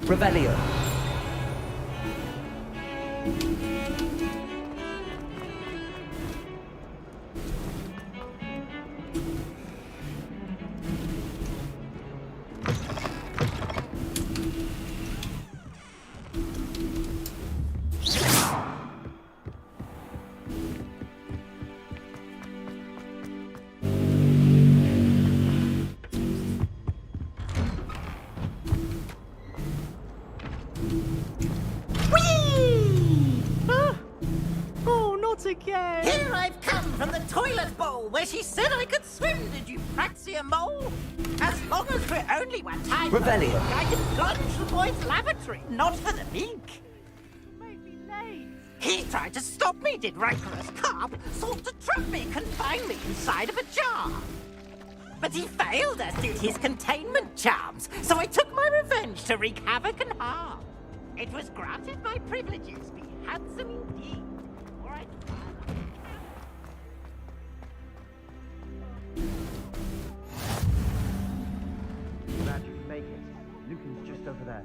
Revelio. Again. Here I've come from the toilet bowl where she said I could swim, did you praxia mole? As long as we're only one time, Revelio. I can plunge the boy's lavatory, not for the mink. Make me late. He tried to stop me, did Rancorous Carp, sought to trap me, confine me inside of a jar. But he failed, as did his containment charms, so I took my revenge to wreak havoc and harm. It was granted my privileges, be handsome indeed. Glad you can make it. Lucan's just over there.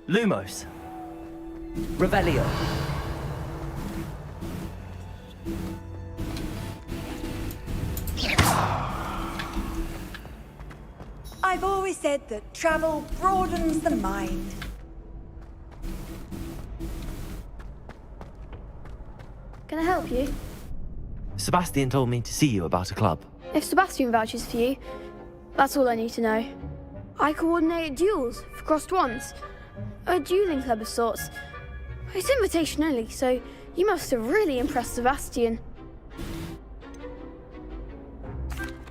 Lumos. Revelio. I've always said that travel broadens the mind. Can I help you? Sebastian told me to see you about a club. If Sebastian vouches for you, that's all I need to know. I coordinate duels for crossed wands. A dueling club of sorts. It's invitation only, so you must have really impressed Sebastian.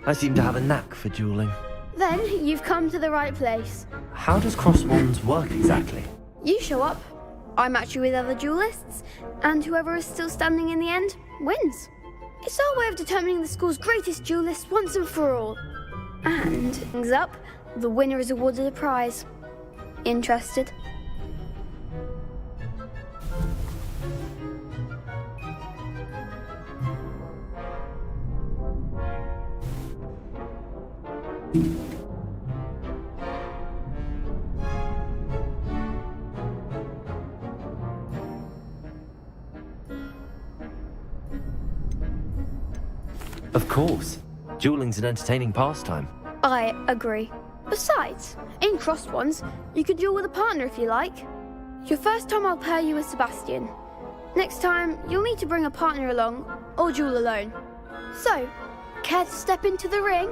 I seem to have a knack for dueling. Then you've come to the right place. How does cross wands work exactly? You show up, I match you with other duelists, and whoever is still standing in the end wins. It's our way of determining the school's greatest duelist once and for all. And, things up, the winner is awarded a prize. Interested? Of course. Dueling's an entertaining pastime. I agree. Besides, in crossed ones, you could duel with a partner if you like. Your first time I'll pair you with Sebastian. Next time, you'll need to bring a partner along, or duel alone. So, care to step into the ring?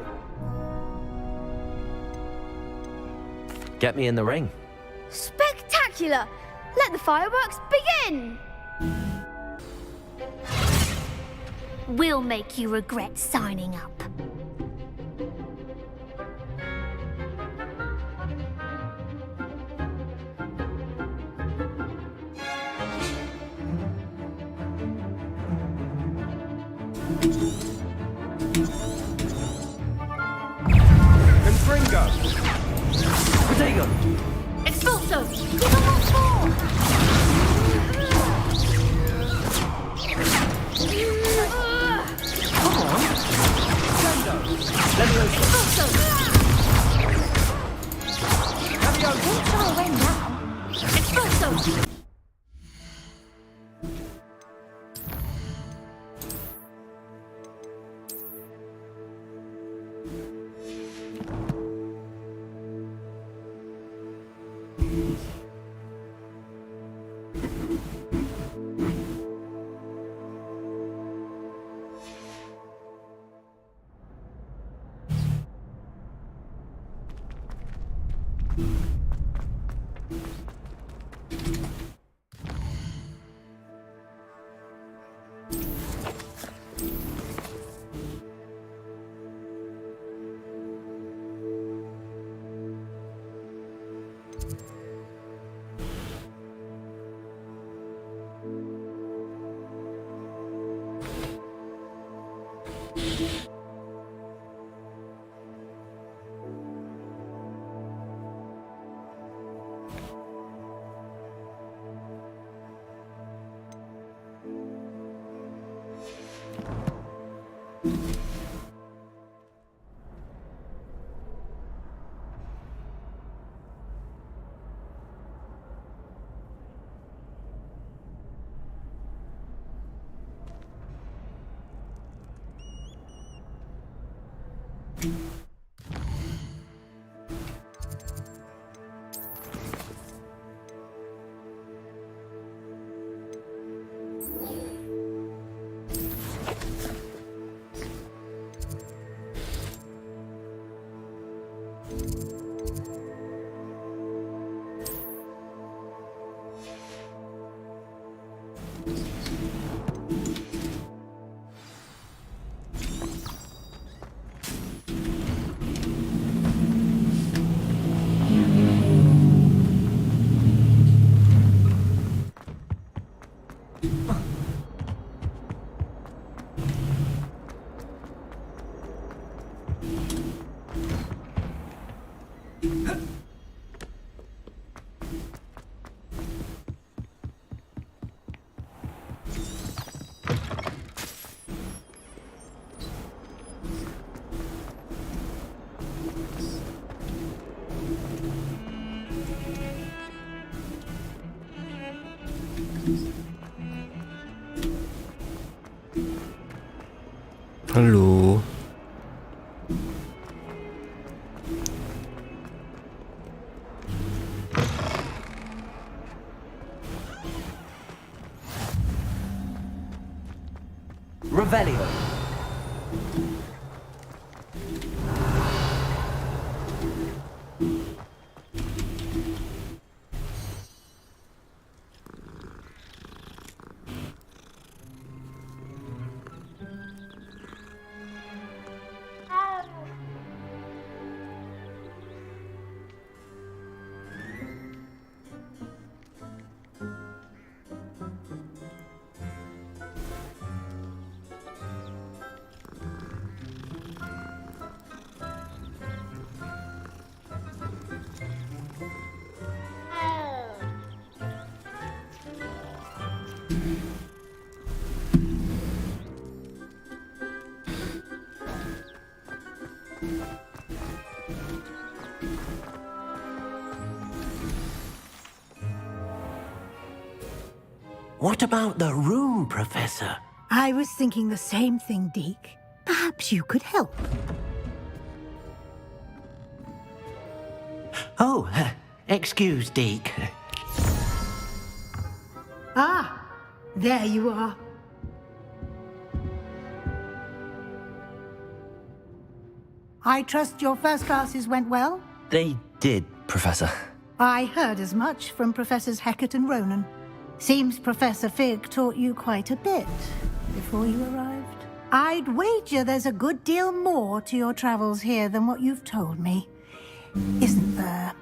Get me in the ring. Spectacular! Let the fireworks begin! We'll make you regret signing up. Confringo! Protego! Expulso! Give him once more! Come on! Expulso! It's our way now. Expulso! Halo. Revelio. What about the room, Professor? I was thinking the same thing, Deke. Perhaps you could help. Oh, excuse, Deke. Ah, there you are. I trust your first classes went well? They did, Professor. I heard as much from Professors Hecat and Ronan. Seems Professor Fig taught you quite a bit before you arrived. I'd wager there's a good deal more to your travels here than what you've told me. Isn't there?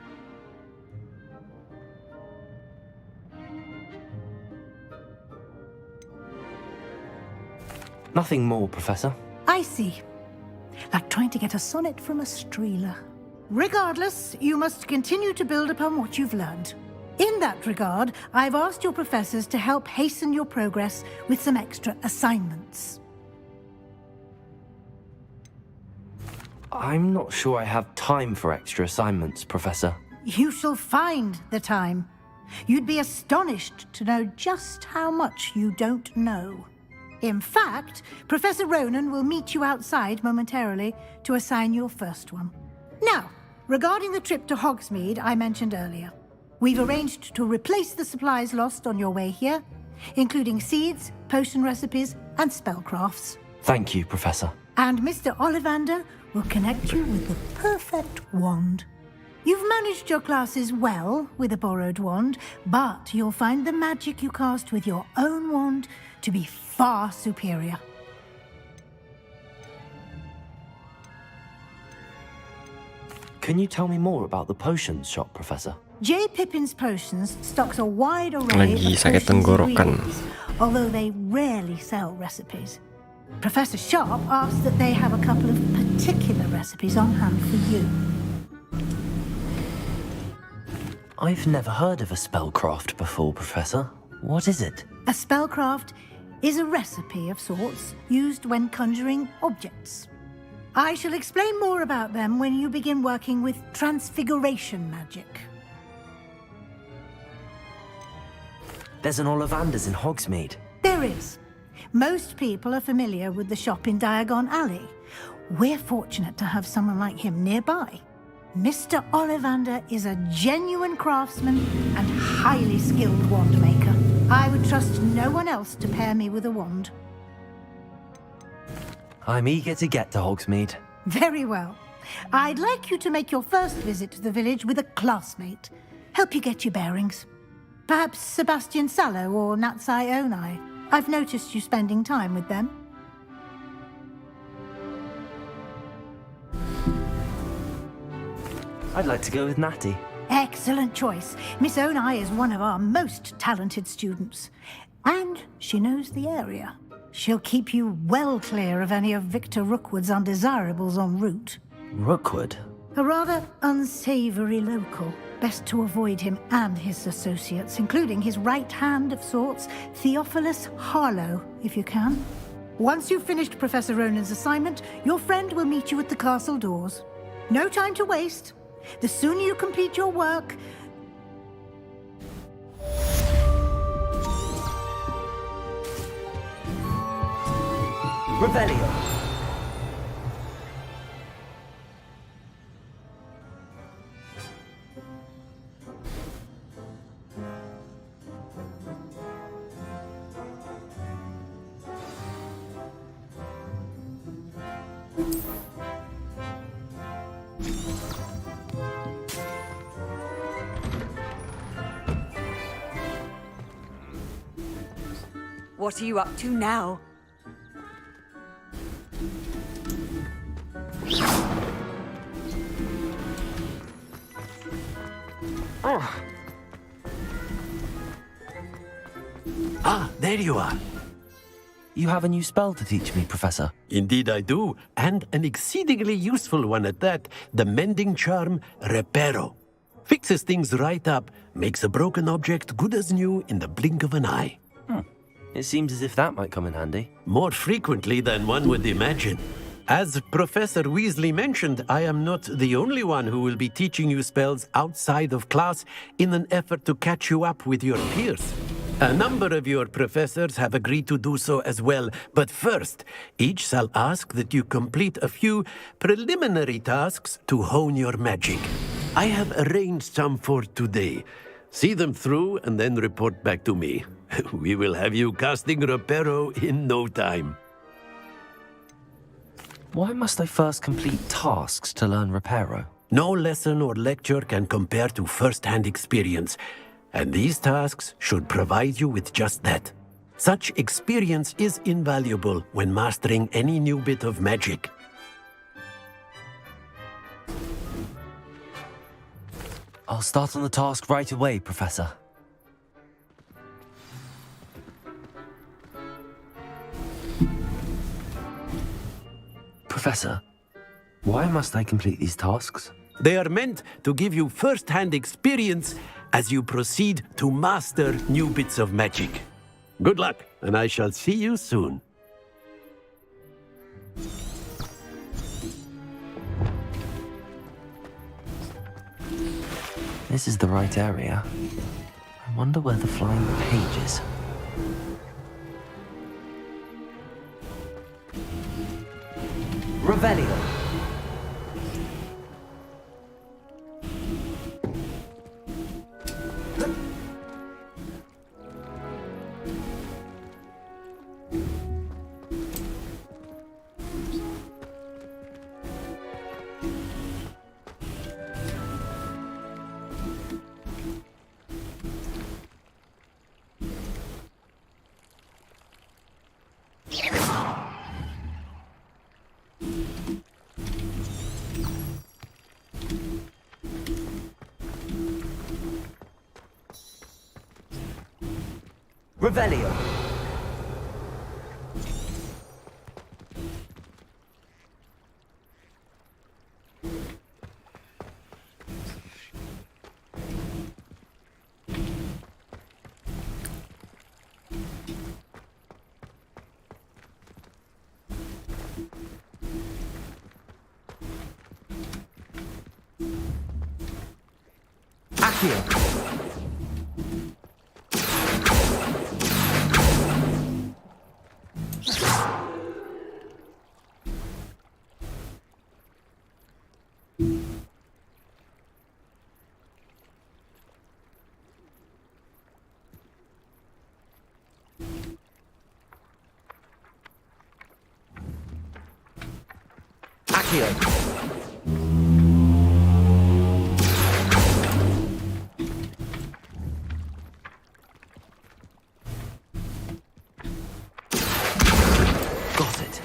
Nothing more, Professor. I see. Like trying to get a sonnet from a streeler. Regardless, you must continue to build upon what you've learned. In that regard, I've asked your professors to help hasten your progress with some extra assignments. I'm not sure I have time for extra assignments, Professor. You shall find the time. You'd be astonished to know just how much you don't know. In fact, Professor Ronan will meet you outside momentarily to assign your first one. Now, regarding the trip to Hogsmeade I mentioned earlier, we've arranged to replace the supplies lost on your way here, including seeds, potion recipes, and spellcrafts. Thank you, Professor. And Mr. Ollivander will connect you with the perfect wand. You've managed your classes well with a borrowed wand, but you'll find the magic you cast with your own wand to be far superior. Can you tell me more about the potions shop, Professor? J. Pippin's Potions stocks a wide array Lagi of sakit potions tenggorokan. ingredients, although they rarely sell recipes. Professor Sharp asks that they have a couple of particular recipes on hand for you. I've never heard of a spellcraft before, Professor. What is it? A spellcraft is a recipe of sorts used when conjuring objects. I shall explain more about them when you begin working with transfiguration magic. There's an Ollivanders in Hogsmeade. There is. Most people are familiar with the shop in Diagon Alley. We're fortunate to have someone like him nearby. Mr. Ollivander is a genuine craftsman and highly skilled wand maker. I would trust no one else to pair me with a wand. I'm eager to get to Hogsmeade. Very well. I'd like you to make your first visit to the village with a classmate. Help you get your bearings. Perhaps Sebastian Sallow or Natsai Onai. I've noticed you spending time with them. I'd like to go with Natty. Excellent choice. Miss Onai is one of our most talented students. And she knows the area. She'll keep you well clear of any of Victor Rookwood's undesirables en route. Rookwood? A rather unsavory local. Best to avoid him and his associates, including his right hand of sorts, Theophilus Harlow, if you can. Once you've finished Professor Ronan's assignment, your friend will meet you at the castle doors. No time to waste. The sooner you complete your work, Revelio! What are you up to now? Ah, there you are. You have a new spell to teach me, Professor. Indeed I do, and an exceedingly useful one at that, the mending charm Reparo. Fixes things right up, makes a broken object good as new in the blink of an eye. It seems as if that might come in handy. More frequently than one would imagine. As Professor Weasley mentioned, I am not the only one who will be teaching you spells outside of class in an effort to catch you up with your peers. A number of your professors have agreed to do so as well, but first, each shall ask that you complete a few preliminary tasks to hone your magic. I have arranged some for today. See them through and then report back to me. We will have you casting Reparo in no time. Why must I first complete tasks to learn Reparo? No lesson or lecture can compare to first-hand experience, and these tasks should provide you with just that. Such experience is invaluable when mastering any new bit of magic. I'll start on the task right away, Professor. Professor, why must I complete these tasks? They are meant to give you first-hand experience as you proceed to master new bits of magic. Good luck, and I shall see you soon. This is the right area. I wonder where the flying page is. Revelio! Revelio. Accio. Accio. Got it.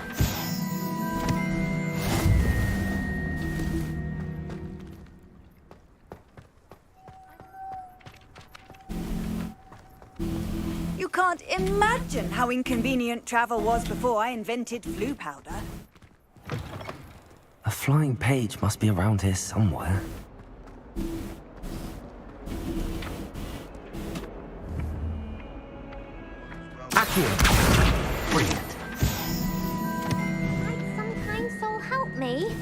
You can't imagine how inconvenient travel was before I invented flu powder. A flying page must be around here somewhere. Accio. Brilliant. Might some kind soul help me?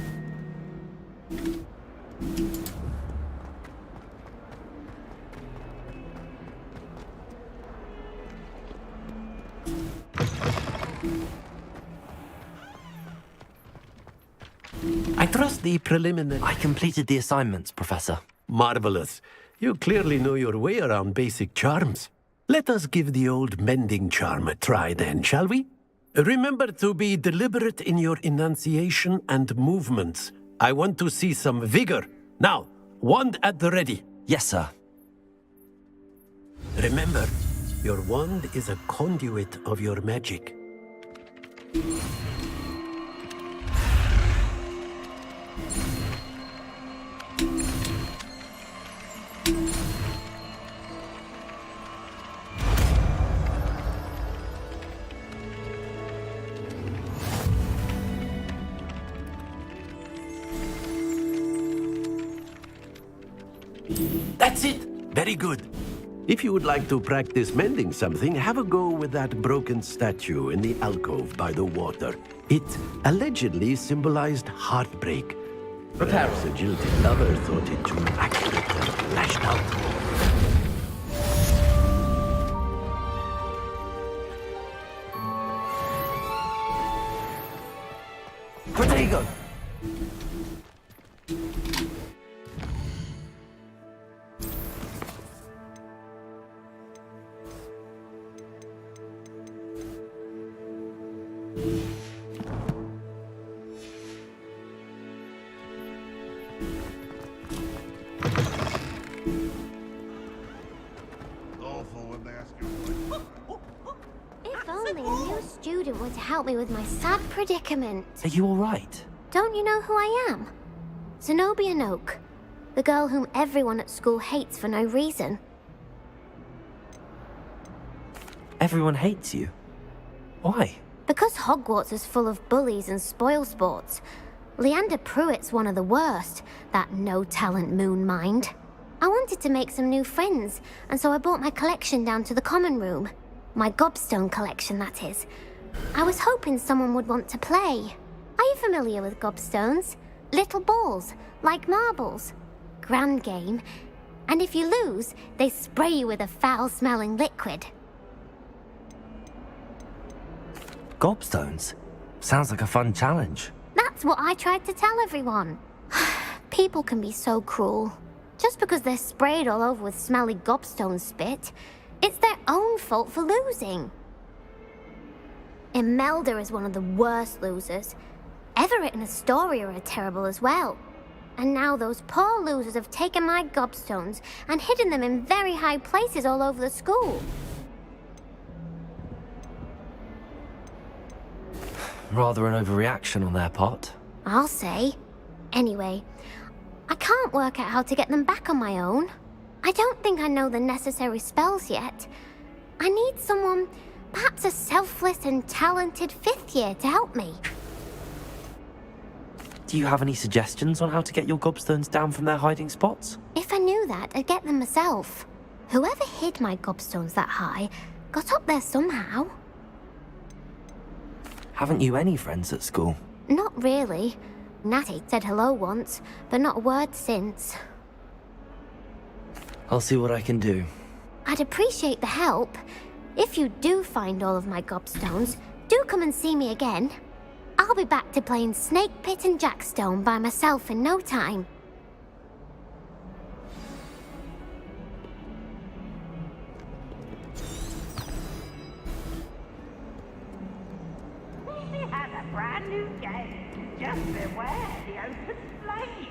I trust the preliminary. I completed the assignments, Professor. Marvelous. You clearly know your way around basic charms. Let us give the old mending charm a try then, shall we? Remember to be deliberate in your enunciation and movements. I want to see some vigor. Now, wand at the ready. Yes, sir. Remember, your wand is a conduit of your magic. That's it! Very good. If you would like to practice mending something, have a go with that broken statue in the alcove by the water. It allegedly symbolized heartbreak. Perhaps a jilted lover thought it too accurate and lashed out. Protego! If only a new student were to help me with my sad predicament. Are you all right? Don't you know who I am? Zenobia Noak, the girl whom everyone at school hates for no reason. Everyone hates you. Why? Because Hogwarts is full of bullies and spoilsports. Leander Pruitt's one of the worst, that no-talent moon mind. I wanted to make some new friends, and so I brought my collection down to the common room. My gobstone collection, that is. I was hoping someone would want to play. Are you familiar with gobstones? Little balls, like marbles. Grand game. And if you lose, they spray you with a foul-smelling liquid. Gobstones? Sounds like a fun challenge. That's what I tried to tell everyone. People can be so cruel. Just because they're sprayed all over with smelly gobstone spit, it's their own fault for losing. Imelda is one of the worst losers. Everett and Astoria are terrible as well. And now those poor losers have taken my gobstones and hidden them in very high places all over the school. Rather an overreaction on their part. I'll say. Anyway, I can't work out how to get them back on my own. I don't think I know the necessary spells yet. I need someone, perhaps a selfless and talented 5th year to help me. Do you have any suggestions on how to get your gobstones down from their hiding spots? If I knew that, I'd get them myself. Whoever hid my gobstones that high got up there somehow. Haven't you any friends at school? Not really. Natty said hello once, but not a word since. I'll see what I can do. I'd appreciate the help. If you do find all of my gobstones, do come and see me again. I'll be back to playing Snake Pit and Jackstone by myself in no time. She has a brand new game. Just beware the open flame.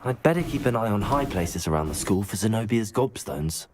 I'd better keep an eye on high places around the school for Zenobia's gobstones.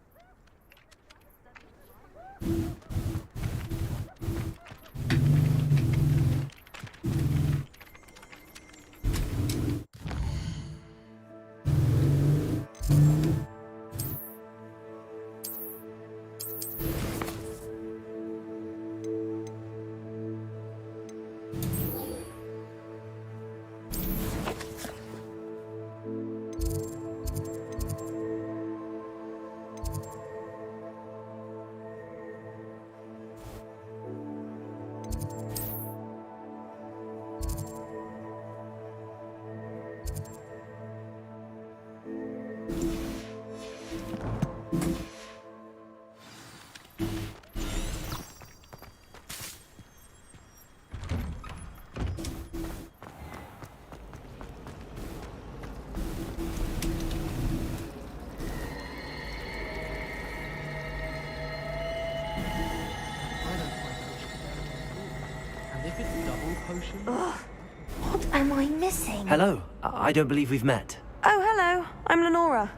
What am I missing? Hello. I don't believe we've met. Oh, hello. I'm Lenora.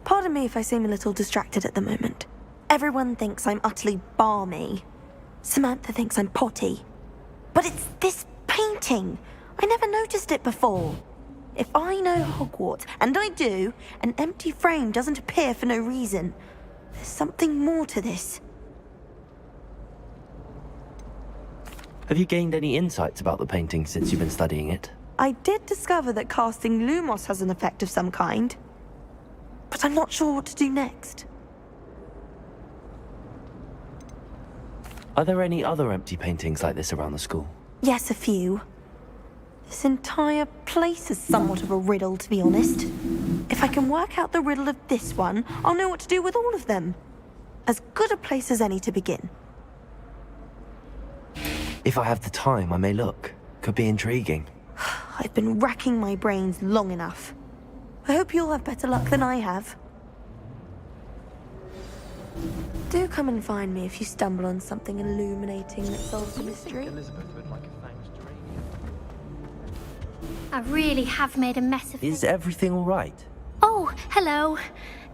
Pardon me if I seem a little distracted at the moment. Everyone thinks I'm utterly balmy. Samantha thinks I'm potty. But it's this painting. I never noticed it before. If I know Hogwarts, and I do, an empty frame doesn't appear for no reason. There's something more to this. Have you gained any insights about the painting since you've been studying it? I did discover that casting Lumos has an effect of some kind. But I'm not sure what to do next. Are there any other empty paintings like this around the school? Yes, a few. This entire place is somewhat of a riddle, to be honest. If I can work out the riddle of this one, I'll know what to do with all of them. As good a place as any to begin. If I have the time, I may look. Could be intriguing. I've been racking my brains long enough. I hope you'll have better luck than I have. Do come and find me if you stumble on something illuminating that solves a mystery. Elizabeth would like a thanks to I really have made a mess of Is everything all right? Oh, hello.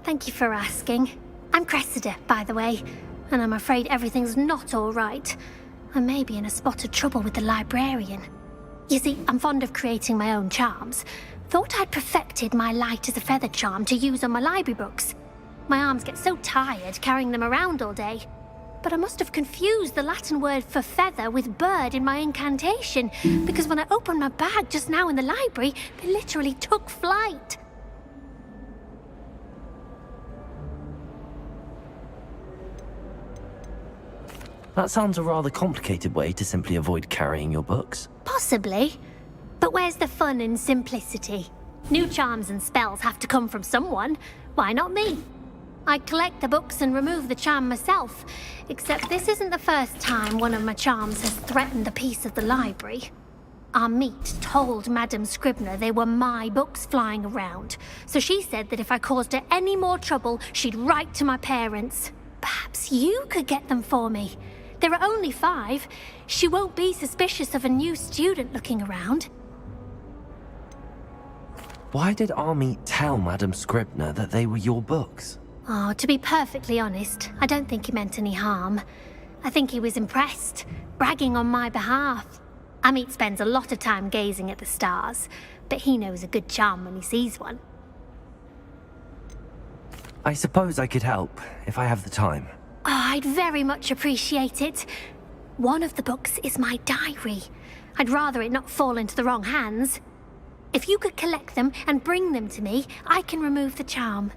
Thank you for asking. I'm Cressida, by the way, and I'm afraid everything's not all right. I may be in a spot of trouble with the librarian. You see, I'm fond of creating my own charms. Thought I'd perfected my light as a feather charm to use on my library books. My arms get so tired carrying them around all day. But I must have confused the Latin word for feather with bird in my incantation, because when I opened my bag just now in the library, they literally took flight. That sounds a rather complicated way to simply avoid carrying your books. Possibly. But where's the fun in simplicity? New charms and spells have to come from someone. Why not me? I collect the books and remove the charm myself. Except this isn't the first time one of my charms has threatened the peace of the library. Our meet told Madame Scribner they were my books flying around. So she said that if I caused her any more trouble, she'd write to my parents. Perhaps you could get them for me. There are only 5. She won't be suspicious of a new student looking around. Why did Army tell Madame Scribner that they were your books? Oh, to be perfectly honest, I don't think he meant any harm. I think he was impressed, bragging on my behalf. Amit spends a lot of time gazing at the stars, but he knows a good charm when he sees one. I suppose I could help, if I have the time. Oh, I'd very much appreciate it. One of the books is my diary. I'd rather it not fall into the wrong hands. If you could collect them and bring them to me, I can remove the charm.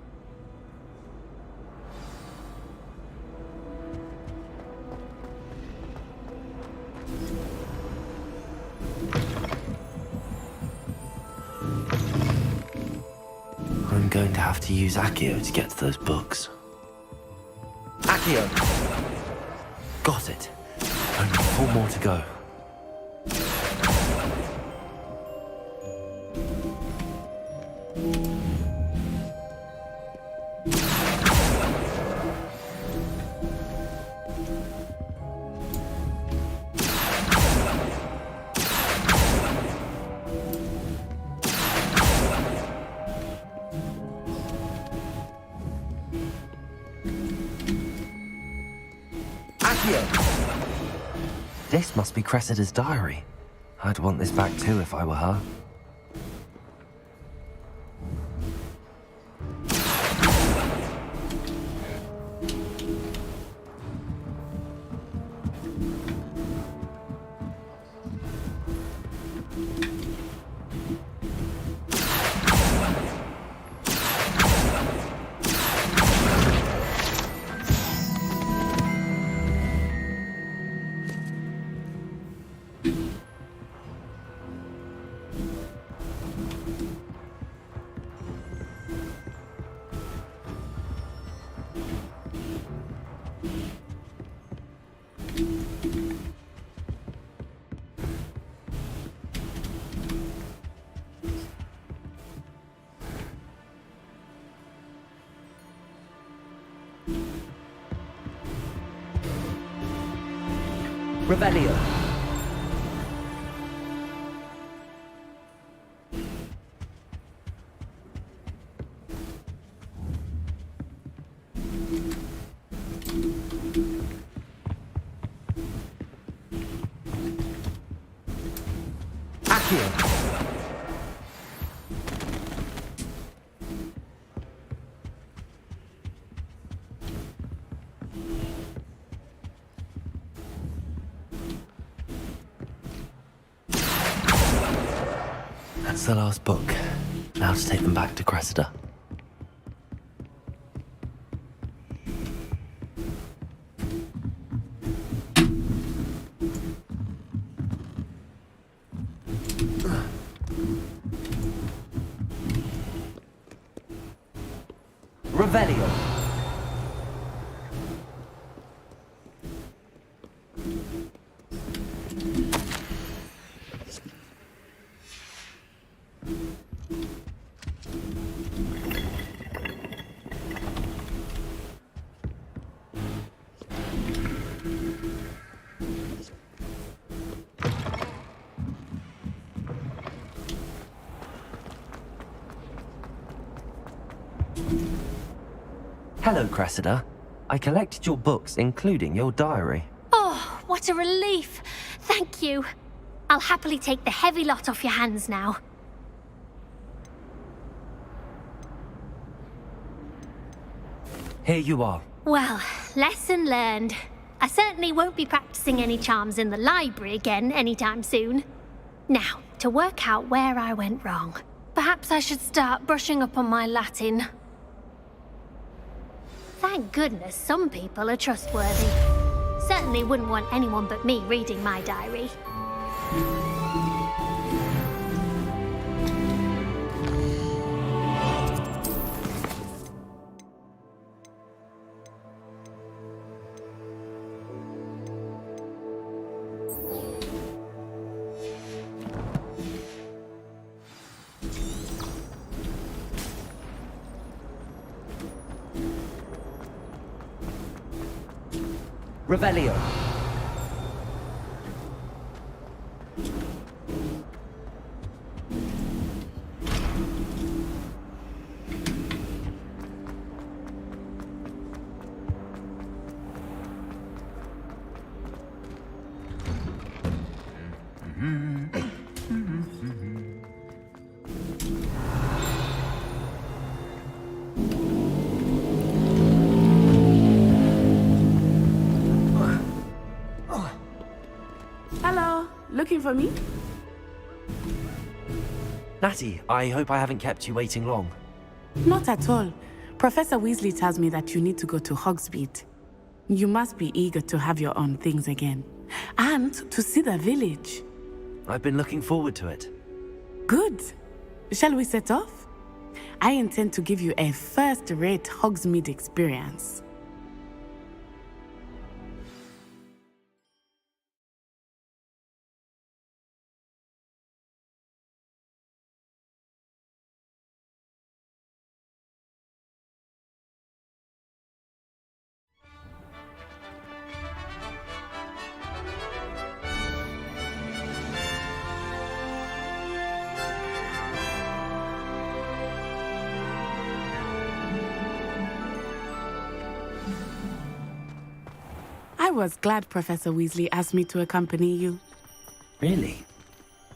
I'm going to have to use Accio to get to those books. Accio! Got it. Only 4 more to go. This must be Cressida's diary. I'd want this back too if I were her. Revelio. Accio. That's the last book. Now to take them back to Cressida. Revelio. Hello, Cressida. I collected your books, including your diary. Oh, what a relief. Thank you. I'll happily take the heavy lot off your hands now. Here you are. Well, lesson learned. I certainly won't be practicing any charms in the library again anytime soon. Now, to work out where I went wrong. Perhaps I should start brushing up on my Latin. Thank goodness some people are trustworthy. Certainly wouldn't want anyone but me reading my diary. Revelio. Hello, looking for me? Natty, I hope I haven't kept you waiting long. Not at all. Professor Weasley tells me that you need to go to Hogsmeade. You must be eager to have your own things again. And to see the village. I've been looking forward to it. Good. Shall we set off? I intend to give you a first-rate Hogsmeade experience. I was glad Professor Weasley asked me to accompany you. Really?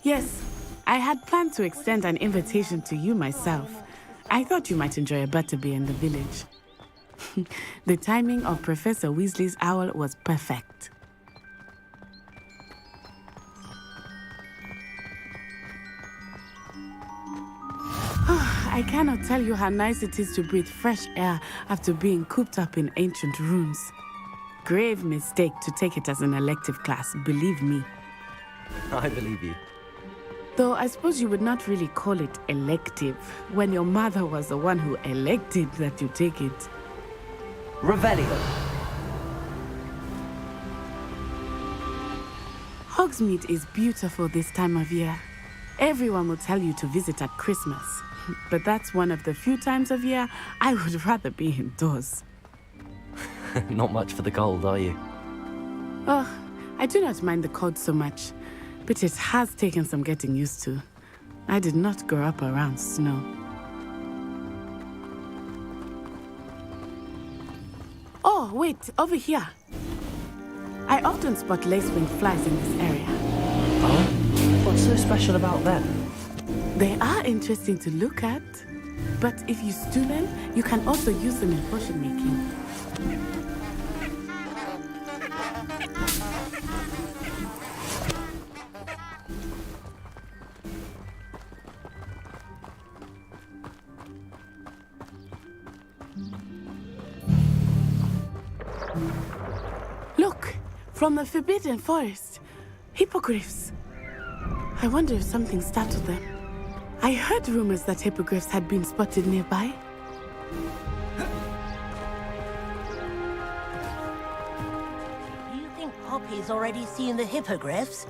Yes, I had planned to extend an invitation to you myself. I thought you might enjoy a butterbeer in the village. The timing of Professor Weasley's owl was perfect. I cannot tell you how nice it is to breathe fresh air after being cooped up in ancient rooms. Grave mistake to take it as an elective class, believe me. I believe you. Though I suppose you would not really call it elective when your mother was the one who elected that you take it. Revelio. Hogsmeade is beautiful this time of year. Everyone will tell you to visit at Christmas. But that's one of the few times of year I would rather be indoors. Not much for the cold, are you? Oh, I do not mind the cold so much, but it has taken some getting used to. I did not grow up around snow. Oh, wait, over here. I often spot lacewing flies in this area. Oh? What's so special about them? They are interesting to look at, but if you stew them, you can also use them in potion making. Look, from the Forbidden Forest, hippogriffs. I wonder if something startled them. I heard rumors that hippogriffs had been spotted nearby. You think Poppy's already seen the hippogriffs?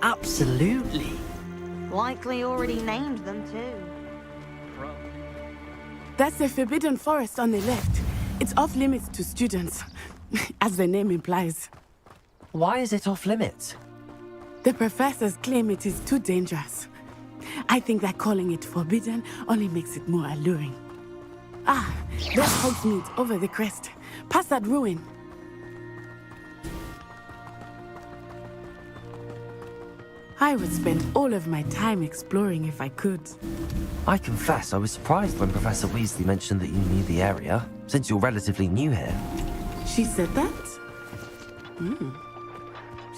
Absolutely. Likely already named them too. That's the Forbidden Forest on the left. It's off limits to students, as the name implies. Why is it off limits? The professors claim it is too dangerous. I think that calling it forbidden only makes it more alluring. Ah, there's Hogsmeade over the crest, past that ruin. I would spend all of my time exploring if I could. I confess I was surprised when Professor Weasley mentioned that you knew the area, since you're relatively new here. She said that?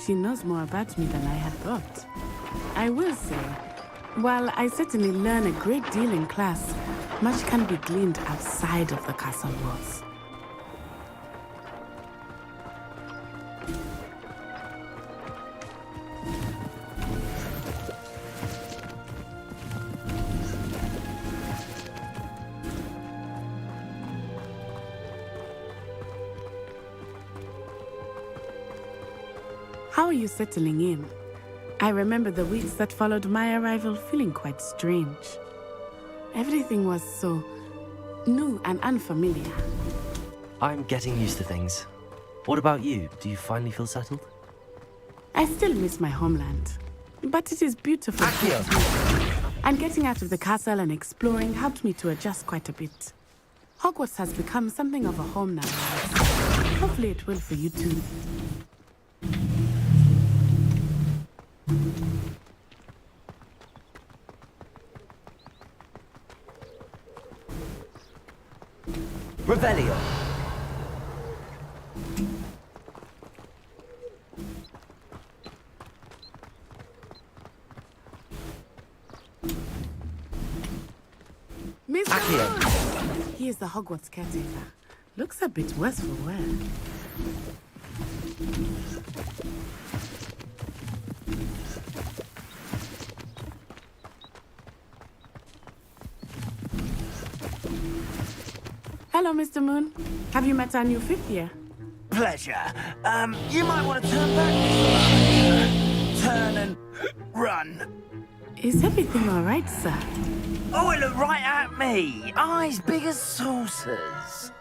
She knows more about me than I had thought. I will say, while I certainly learn a great deal in class, much can be gleaned outside of the castle walls. How are you settling in? I remember the weeks that followed my arrival feeling quite strange. Everything was so new and unfamiliar. I'm getting used to things. What about you? Do you finally feel settled? I still miss my homeland, but it is beautiful. And getting out of the castle and exploring helped me to adjust quite a bit. Hogwarts has become something of a home now. Hopefully it will for you too. Revelio. Mr. Accio. Moon! He is the Hogwarts caretaker. Looks a bit worse for wear. Hello, Mr. Moon. Have you met our new fifth year? Pleasure. You might want to turn back. Turn and run. Is everything all right, sir? Oh, it looked right at me. Eyes big as saucers.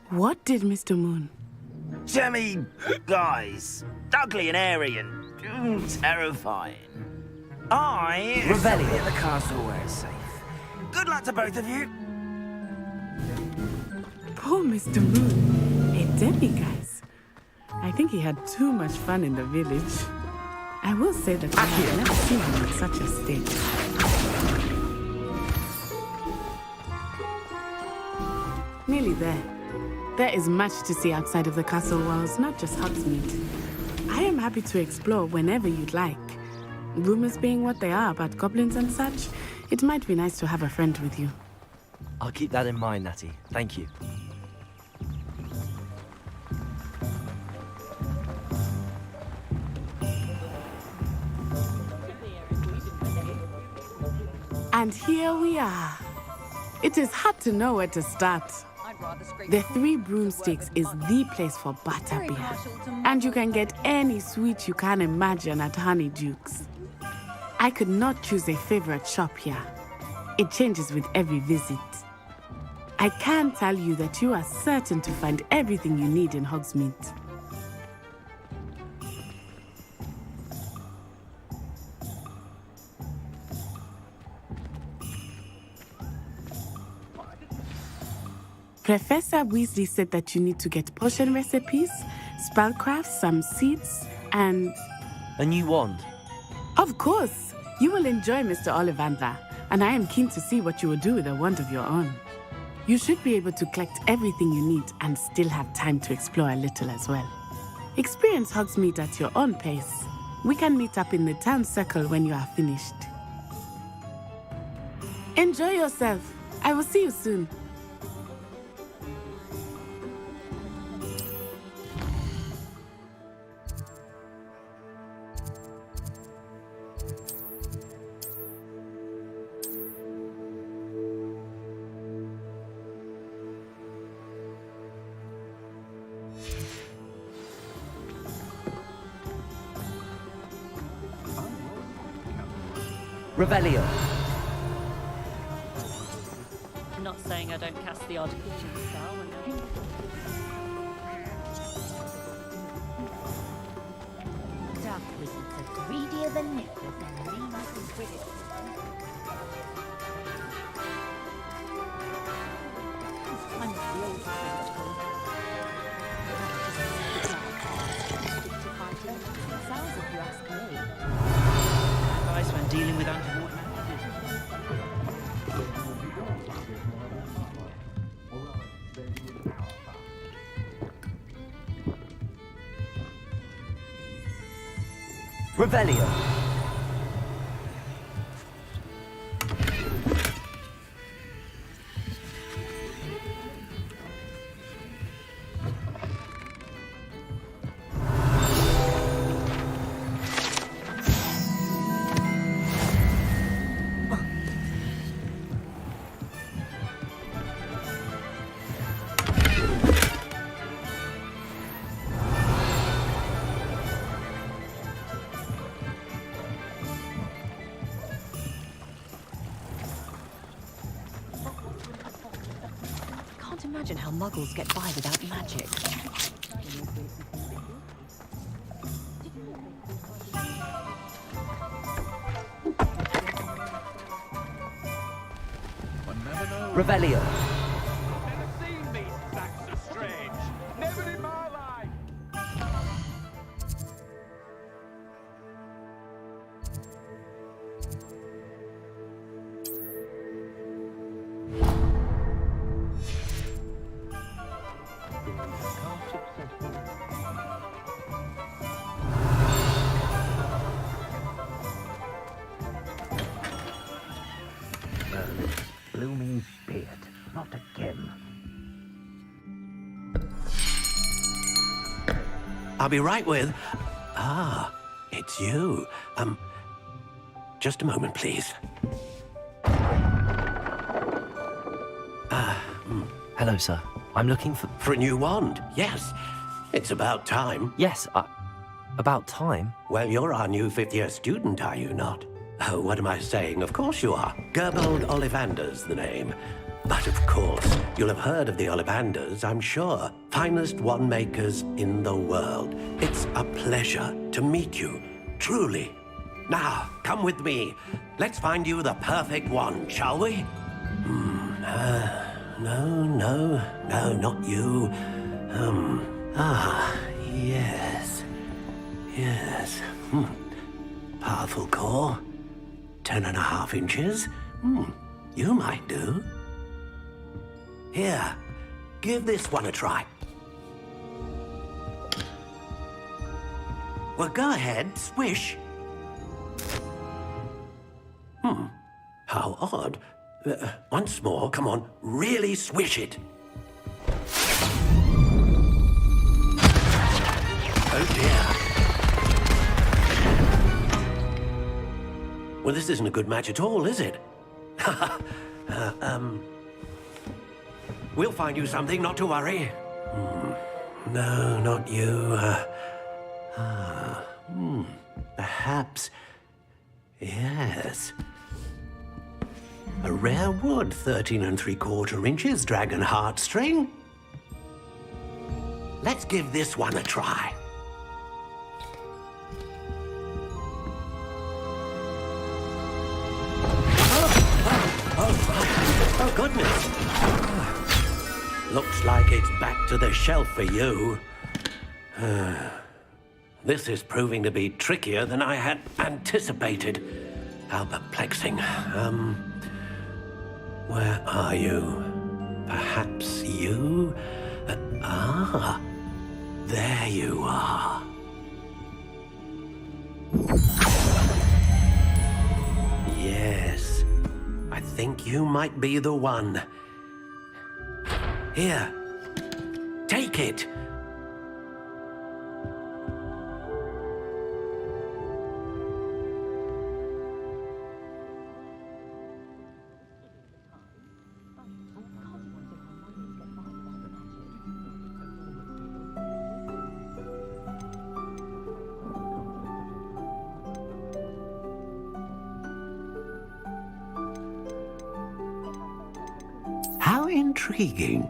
What did Mr. Moon? Jemmy guys. Ugly and airy and terrifying. I shall be at the castle where it's safe. Good luck to both of you. Poor Mr. Moon. A demiguise. I think he had too much fun in the village. I will say that I have never seen him in such a state. Nearly there. There is much to see outside of the castle walls, not just Hogsmeade. I am happy to explore whenever you'd like. Rumors being what they are about goblins and such, it might be nice to have a friend with you. I'll keep that in mind, Natty. Thank you. And here we are. It is hard to know where to start. The Three Broomsticks is the place for butterbeer. And you can get any sweet you can imagine at Honeydukes. I could not choose a favorite shop here. It changes with every visit. I can tell you that you are certain to find everything you need in Hogsmeade. Professor Weasley said that you need to get potion recipes, spellcraft, some seeds, and... A new wand? Of course! You will enjoy Mr. Ollivander, and I am keen to see what you will do with a wand of your own. You should be able to collect everything you need and still have time to explore a little as well. Experience Hogsmeade at your own pace. We can meet up in the town circle when you are finished. Enjoy yourself. I will see you soon. Revelio. Not saying I don't cast the odd kitchen spell when Dark wizards are greedier than nippers and lean up and pretty. I'm the old school. Sounds if you ask me. Advice when dealing with untoward matters. Revelio. Can't imagine how muggles get by without magic. Revelio. Never seen me back so strange. Never in my life. Blooming beard. Not again. I'll be right with... Ah, it's you. Just a moment, please. Hello, sir. I'm looking for... For a new wand, yes. It's about time. Yes, about time? Well, you're our new fifth-year student, are you not? Oh, what am I saying? Of course you are. Gerbold Ollivander's the name. But of course, you'll have heard of the Ollivanders, I'm sure. Finest wand makers in the world. It's a pleasure to meet you, truly. Now, come with me. Let's find you the perfect wand, shall we? No, not you. Yes. Powerful core. 10.5 inches. You might do. Here, give this one a try. Well, go ahead, swish. How odd. Once more, come on, really swish it. Oh dear. Well, this isn't a good match at all, is it? We'll find you something, not to worry. No, not you. Perhaps... Yes. A rare wood, 13 3/4 inches, dragon heartstring. Let's give this one a try. Oh, goodness. Looks like it's back to the shelf for you. This is proving to be trickier than I had anticipated. How perplexing. Where are you? Perhaps you? There you are. Yes, I think you might be the one. Here, take it. How intriguing.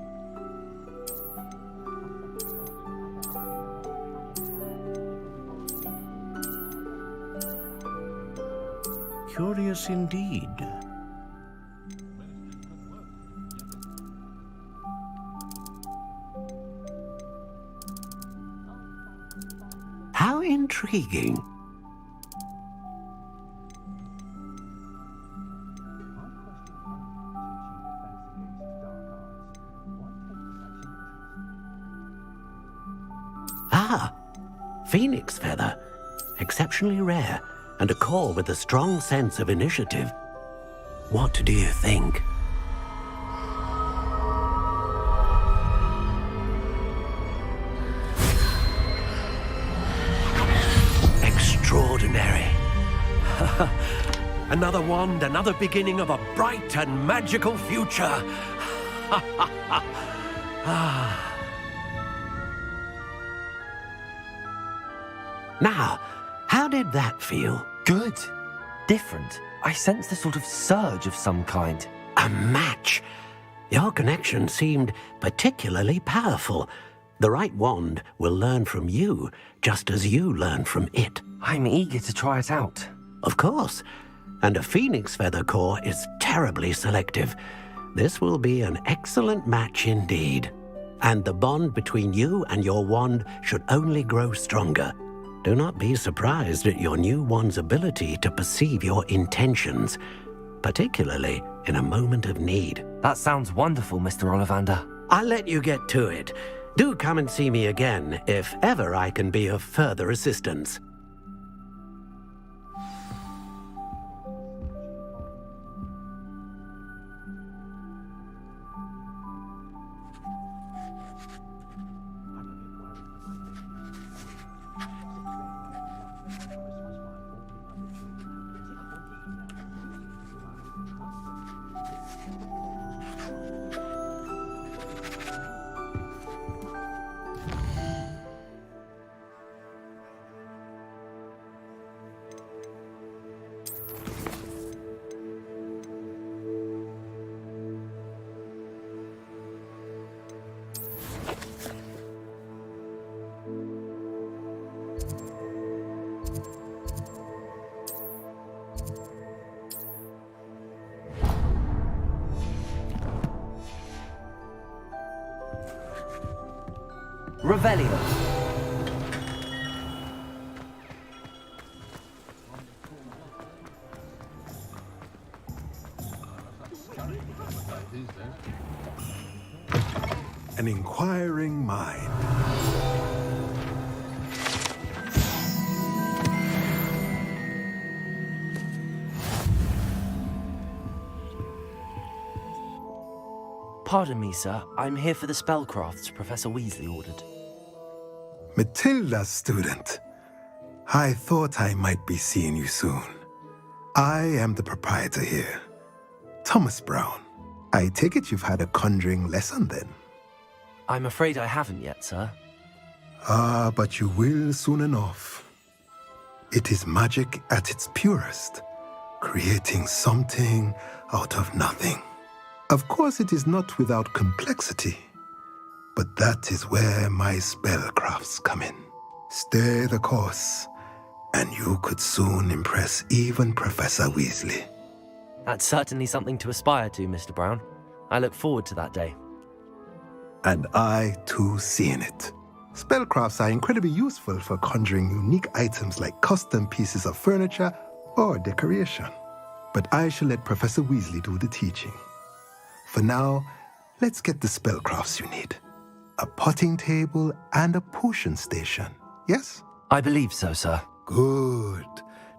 Curious indeed. How intriguing. Phoenix feather. Exceptionally rare, and a core with a strong sense of initiative. What do you think? Extraordinary. Another wand, another beginning of a bright and magical future. Now, how did that feel? Good. Different. I sensed a sort of surge of some kind. A match. Your connection seemed particularly powerful. The right wand will learn from you, just as you learn from it. I'm eager to try it out. Of course. And a phoenix feather core is terribly selective. This will be an excellent match indeed. And the bond between you and your wand should only grow stronger. Do not be surprised at your new wand's ability to perceive your intentions, particularly in a moment of need. That sounds wonderful, Mr. Ollivander. I'll let you get to it. Do come and see me again if ever I can be of further assistance. Revelio. An inquiring mind. Pardon me, sir. I'm here for the spellcrafts Professor Weasley ordered. Matilda's student. I thought I might be seeing you soon. I am the proprietor here, Thomas Brown. I take it you've had a conjuring lesson then? I'm afraid I haven't yet, sir. Ah, but you will soon enough. It is magic at its purest, creating something out of nothing. Of course, it is not without complexity, but that is where my spellcrafts come in. Stay the course, and you could soon impress even Professor Weasley. That's certainly something to aspire to, Mr. Brown. I look forward to that day. And I, too, seeing it. Spellcrafts are incredibly useful for conjuring unique items like custom pieces of furniture or decoration. But I shall let Professor Weasley do the teaching. For now, let's get the spellcrafts you need. A potting table and a potion station, yes? I believe so, sir. Good.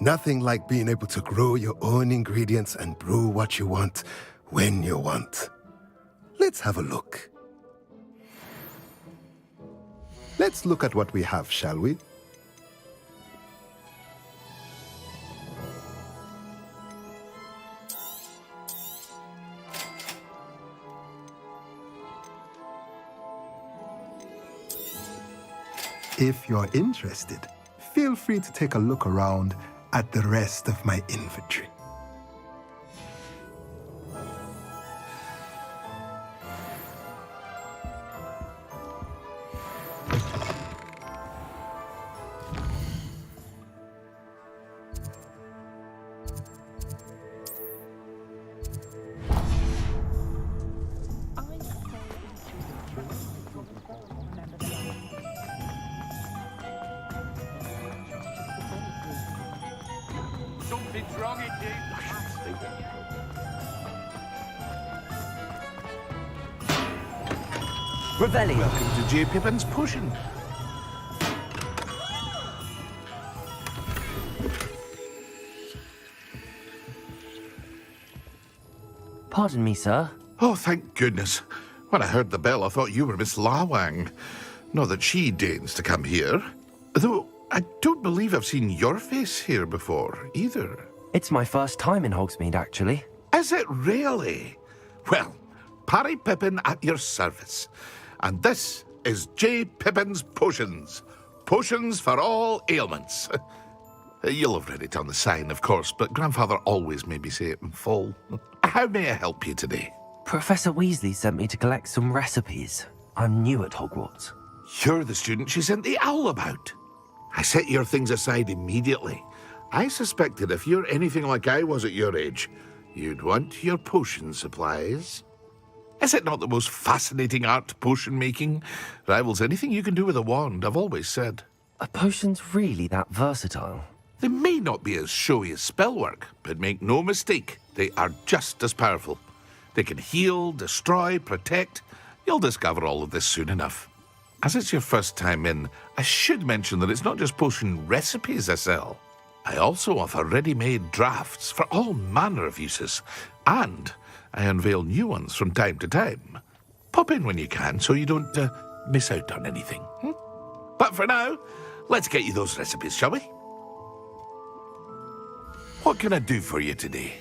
Nothing like being able to grow your own ingredients and brew what you want when you want. Let's have a look. Let's look at what we have, shall we? If you're interested, feel free to take a look around at the rest of my inventory. Something's wrong, it is. Revelio. Welcome to J. Pippin's Potion. Pardon me, sir. Oh, thank goodness. When I heard the bell, I thought you were Miss Lawang. Not that she deigns to come here. Though I don't believe I've seen your face here before, either. It's my first time in Hogsmeade, actually. Is it really? Well, Parry Pippin at your service. And this is J. Pippin's Potions. Potions for all ailments. You'll have read it on the sign, of course, but Grandfather always made me say it in full. How may I help you today? Professor Weasley sent me to collect some recipes. I'm new at Hogwarts. You're the student she sent the owl about. I set your things aside immediately. I suspected if you're anything like I was at your age, you'd want your potion supplies. Is it not the most fascinating art, potion making? Rivals anything you can do with a wand, I've always said. Are potions really that versatile? They may not be as showy as spellwork, but make no mistake, they are just as powerful. They can heal, destroy, protect. You'll discover all of this soon enough. As it's your first time in, I should mention that it's not just potion recipes I sell. I also offer ready-made drafts for all manner of uses, and I unveil new ones from time to time. Pop in when you can so you don't miss out on anything. But for now, let's get you those recipes, shall we? What can I do for you today?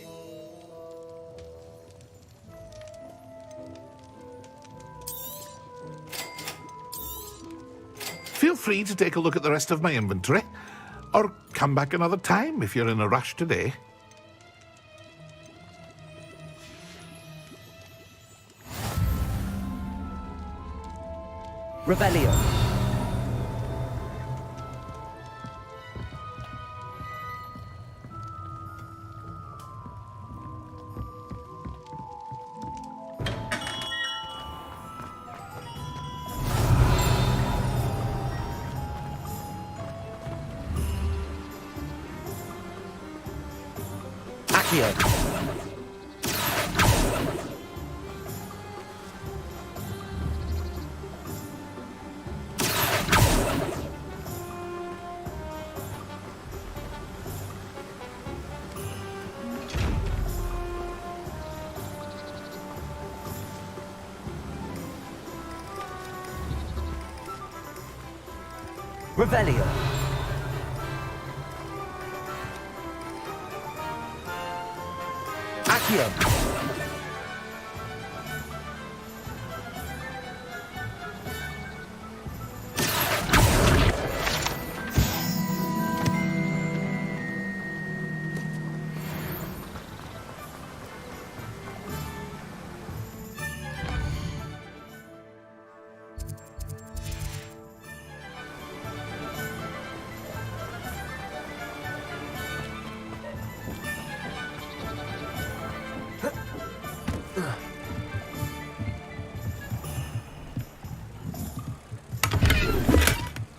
Feel free to take a look at the rest of my inventory, or come back another time if you're in a rush today. Revelio. Accio. Revelio. Accio.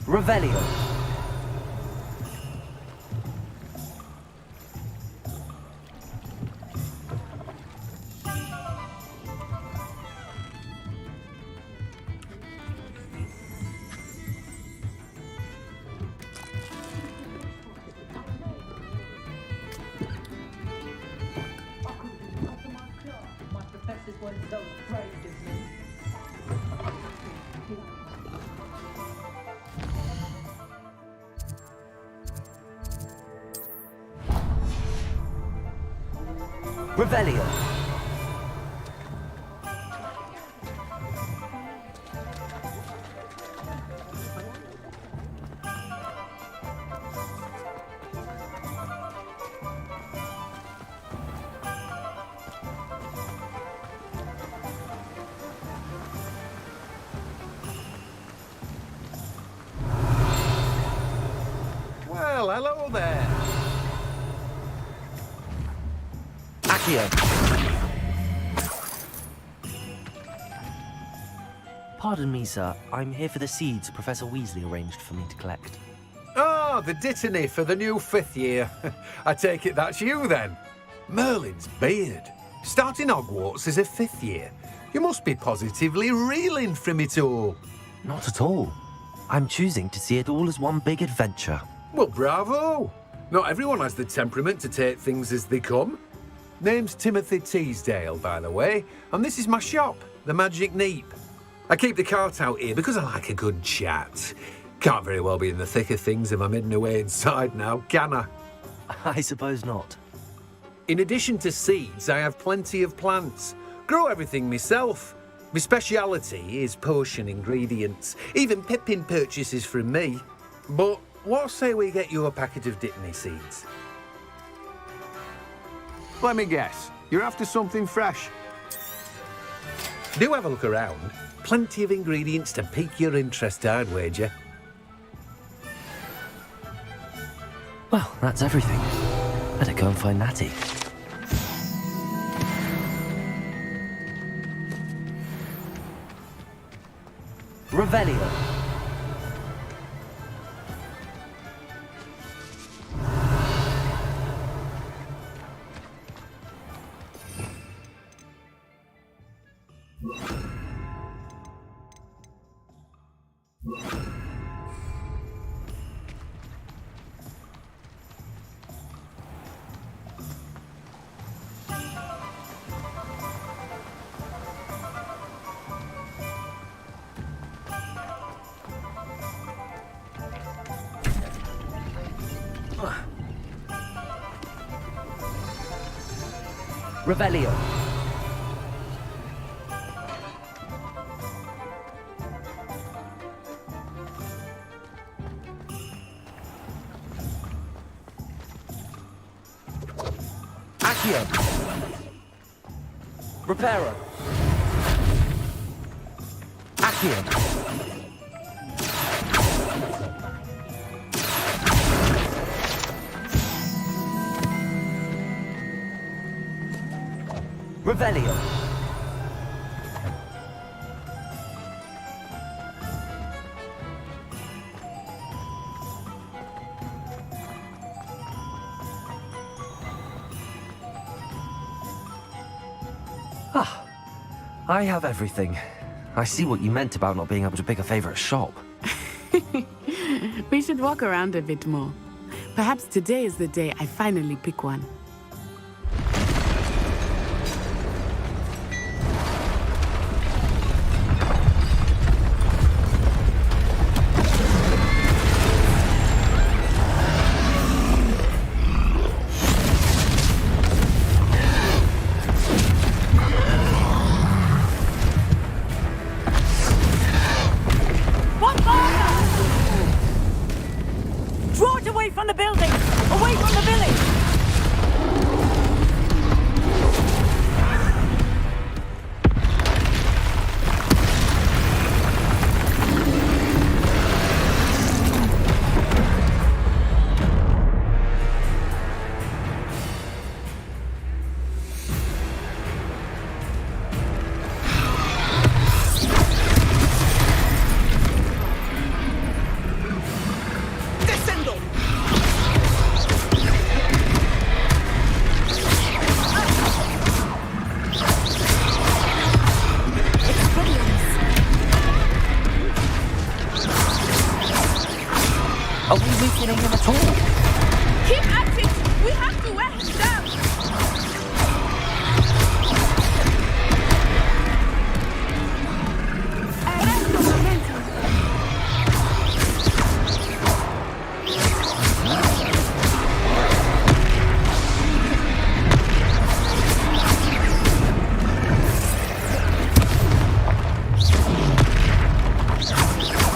Revelio. Revelio. Well, hello there. Pardon me, sir. I'm here for the seeds Professor Weasley arranged for me to collect. Oh, the dittany for the new 5th year. I take it that's you, then. Merlin's beard. Starting Hogwarts as a 5th year. You must be positively reeling from it all. Not at all. I'm choosing to see it all as one big adventure. Well, bravo. Not everyone has the temperament to take things as they come. Name's Timothy Teasdale, by the way, and this is my shop, the Magic Neep. I keep the cart out here because I like a good chat. Can't very well be in the thick of things if I'm hidden away inside now, can I? I suppose not. In addition to seeds, I have plenty of plants. Grow everything myself. My speciality is potion ingredients. Even Pippin purchases from me. But what say we get you a packet of dittany seeds? Let me guess. You're after something fresh. Do have a look around. Plenty of ingredients to pique your interest, I'd wager. Well, that's everything. Better go and find Natty. Revelio. Revelio. Accio. Reparo. Accio. Revelio. Ah, I have everything. I see what you meant about not being able to pick a favorite shop. We should walk around a bit more. Perhaps today is the day I finally pick one. Draw it away from the building! Away from the village! Are we weakening him at all? Keep at it! We have to wear him down!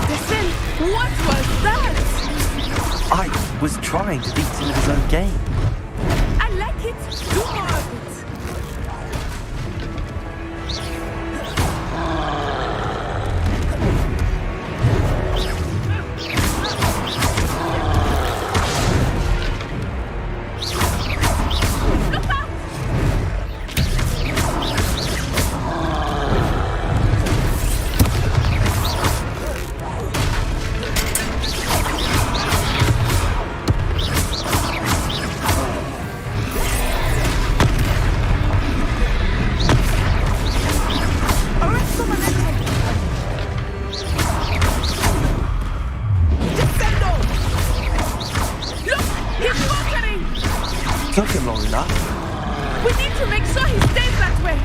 Listen, what was that? I was trying to beat him in his own game. I like it. Do more of it. Look out! Took him long enough. We need to make sure he stays that way.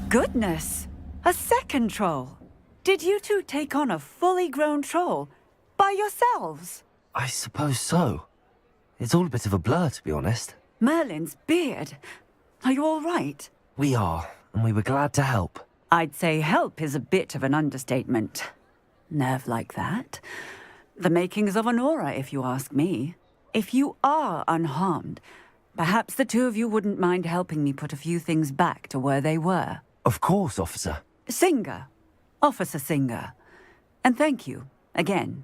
Goodness! A second troll! Did you two take on a fully grown troll by yourselves? I suppose so. It's all a bit of a blur, to be honest. Merlin's beard. Are you all right? We are, and we were glad to help. I'd say help is a bit of an understatement. Nerve like that. The makings of an aura, if you ask me. If you are unharmed, perhaps the two of you wouldn't mind helping me put a few things back to where they were. Of course, officer. Singer. Officer Singer. And thank you, again.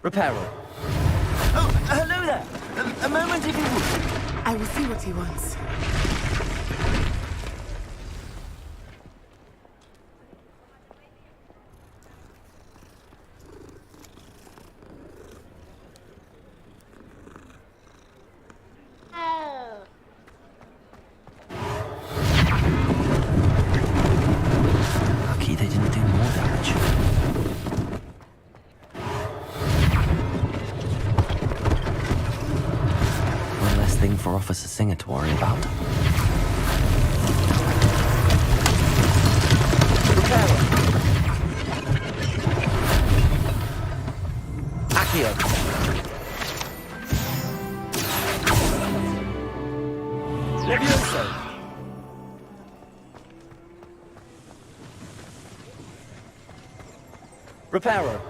Reparo. Oh, hello there. A moment if you would. I will see what he wants. Lucky they didn't do more damage. One less thing for Officer Singer to worry about. Accio. Levioso. Reparo.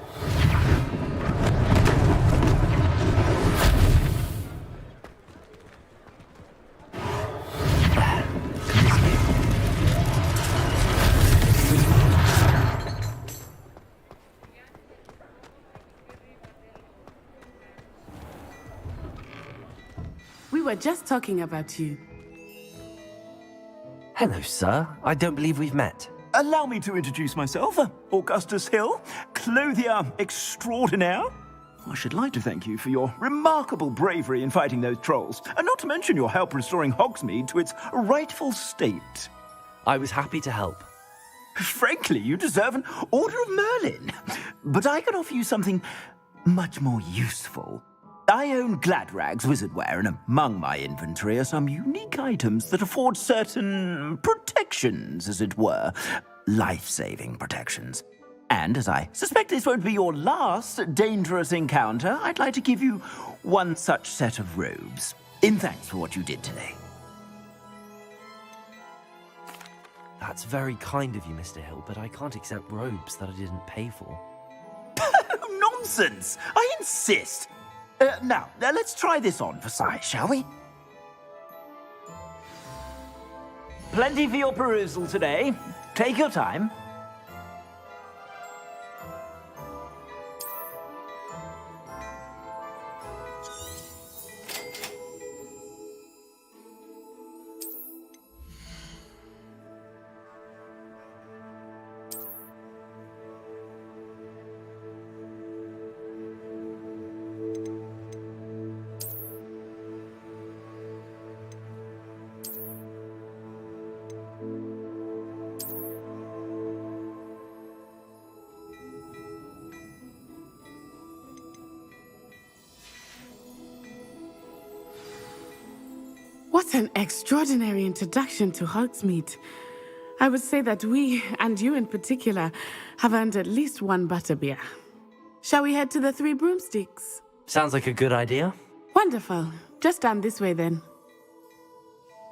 We were just talking about you. Hello, sir. I don't believe we've met. Allow me to introduce myself, Augustus Hill, clothier extraordinaire. I should like to thank you for your remarkable bravery in fighting those trolls, and not to mention your help restoring Hogsmeade to its rightful state. I was happy to help. Frankly, you deserve an Order of Merlin. But I can offer you something much more useful. I own Gladrag's wizardware, and among my inventory are some unique items that afford certain protections, as it were. Life-saving protections. And as I suspect this won't be your last dangerous encounter, I'd like to give you one such set of robes, in thanks for what you did today. That's very kind of you, Mr. Hill, but I can't accept robes that I didn't pay for. Nonsense! I insist! Now, let's try this on for size, shall we? Plenty for your perusal today. Take your time. What an extraordinary introduction to Hogsmeade. I would say that we, and you in particular, have earned at least one butterbeer. Shall we head to the Three Broomsticks? Sounds like a good idea. Wonderful. Just down this way then.